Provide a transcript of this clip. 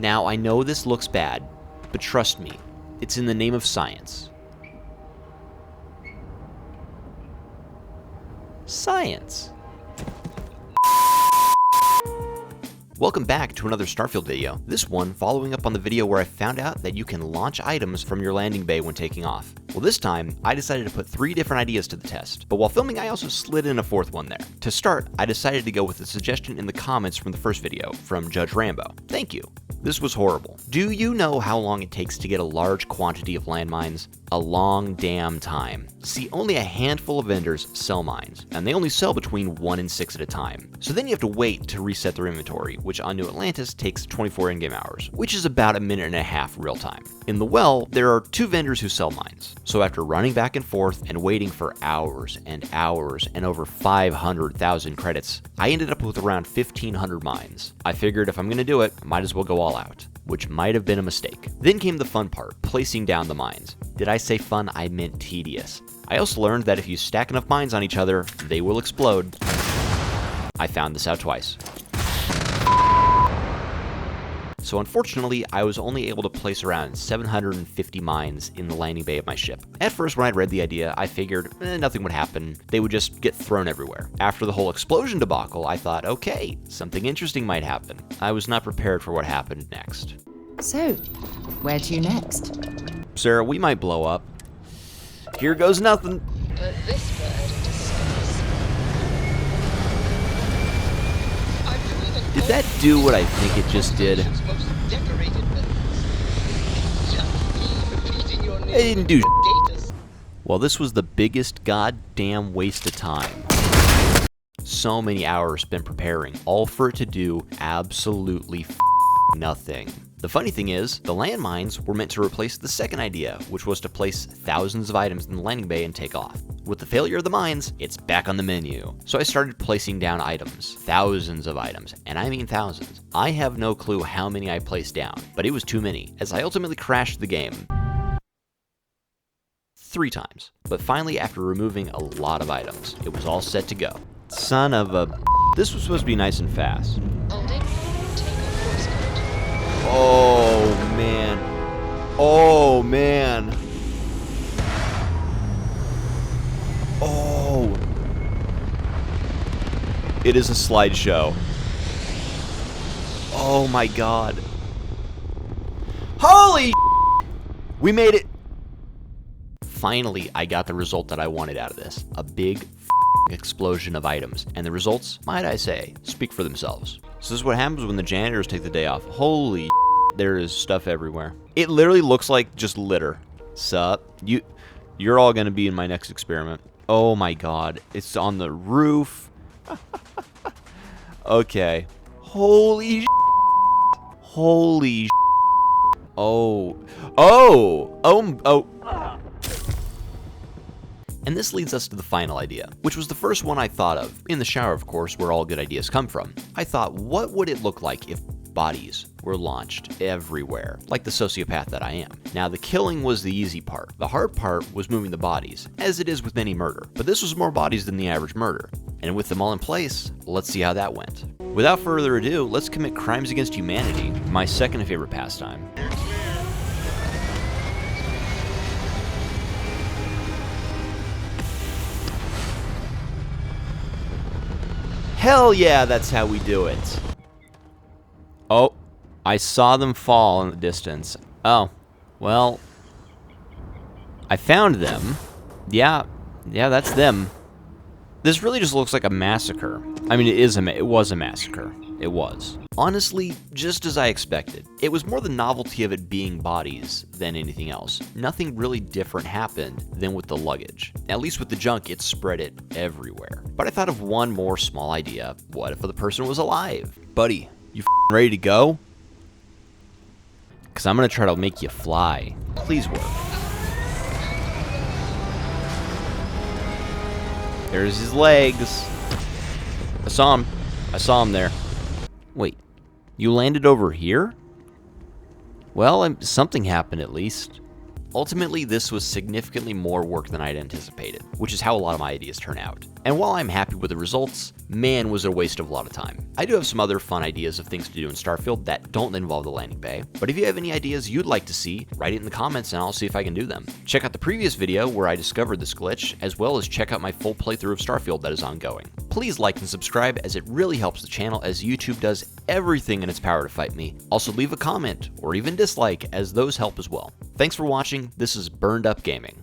Now, I know this looks bad, but trust me, it's in the name of science. Science. Welcome back to another Starfield video, this one following up on the video where I found out that you can launch items from your landing bay when taking off. Well, this time, I decided to put 3 different ideas to the test, but while filming I also slid in a 4th one there. To start, I decided to go with a suggestion in the comments from the first video, from Judge Rambo. Thank you. This was horrible. Do you know how long it takes to get a large quantity of landmines? A long damn time. See, only a handful of vendors sell mines, and they only sell between 1 and 6 at a time. So then you have to wait to reset their inventory, which on New Atlantis takes 24 in-game hours, which is about 1.5 minutes real time. In the well, there are 2 vendors who sell mines. So after running back and forth and waiting for hours and hours and over 500,000 credits, I ended up with around 1,500 mines. I figured if I'm gonna do it, I might as well go all out, which might have been a mistake. Then came the fun part, placing down the mines. Did I say fun? I meant tedious. I also learned that if you stack enough mines on each other, they will explode. I found this out twice. So unfortunately, I was only able to place around 750 mines in the landing bay of my ship. At first, when I'd read the idea, I figured nothing would happen. They would just get thrown everywhere. After the whole explosion debacle, I thought, okay, something interesting might happen. I was not prepared for what happened next. So, where to next? Sarah, we might blow up. Here goes nothing. But this bird disgusts. Did that do what I think it just did? It didn't do shit. Well, this was the biggest goddamn waste of time. So many hours spent preparing, all for it to do absolutely nothing. The funny thing is, the landmines were meant to replace the second idea, which was to place thousands of items in the landing bay and take off. With the failure of the mines, it's back on the menu. So I started placing down items, thousands of items, and I mean thousands. I have no clue how many I placed down, but it was too many, as I ultimately crashed the game 3 times. But finally, after removing a lot of items, it was all set to go. Son of a... This was supposed to be nice and fast. Oh, man. Oh, man. Oh. It is a slideshow. Oh, my God. Holy we made it. Finally, I got the result that I wanted out of this. A big explosion of items. And the results, might I say, speak for themselves. So this is what happens when the janitors take the day off. Holy there is stuff everywhere. It literally looks like just litter. Sup? You're all gonna be in my next experiment. Oh my God. It's on the roof. Okay. Holy Holy Oh. And this leads us to the final idea, which was the first one I thought of. In the shower, of course, where all good ideas come from. I thought, what would it look like if bodies were launched everywhere, like the sociopath that I am? Now, the killing was the easy part. The hard part was moving the bodies, as it is with any murder. But this was more bodies than the average murder. And with them all in place, let's see how that went. Without further ado, let's commit crimes against humanity, my second favorite pastime. Hell yeah, that's how we do it. Oh, I saw them fall in the distance. Oh, well, I found them. Yeah, that's them. This really just looks like a massacre. I mean, it was a massacre. It was. Honestly, just as I expected. It was more the novelty of it being bodies than anything else. Nothing really different happened than with the luggage. At least with the junk, it spread it everywhere. But I thought of one more small idea. What if the person was alive? Buddy, you ready to go? Because I'm going to try to make you fly. Please work. There's his legs. I saw him there. Wait, you landed over here? Well, something happened at least. Ultimately, this was significantly more work than I'd anticipated, which is how a lot of my ideas turn out. And while I'm happy with the results, man, was it a waste of a lot of time. I do have some other fun ideas of things to do in Starfield that don't involve the landing bay, but if you have any ideas you'd like to see, write it in the comments and I'll see if I can do them. Check out the previous video where I discovered this glitch, as well as check out my full playthrough of Starfield that is ongoing. Please like and subscribe, as it really helps the channel, as YouTube does everything in its power to fight me. Also leave a comment or even dislike, as those help as well. Thanks for watching. This is Burned Up Gaming.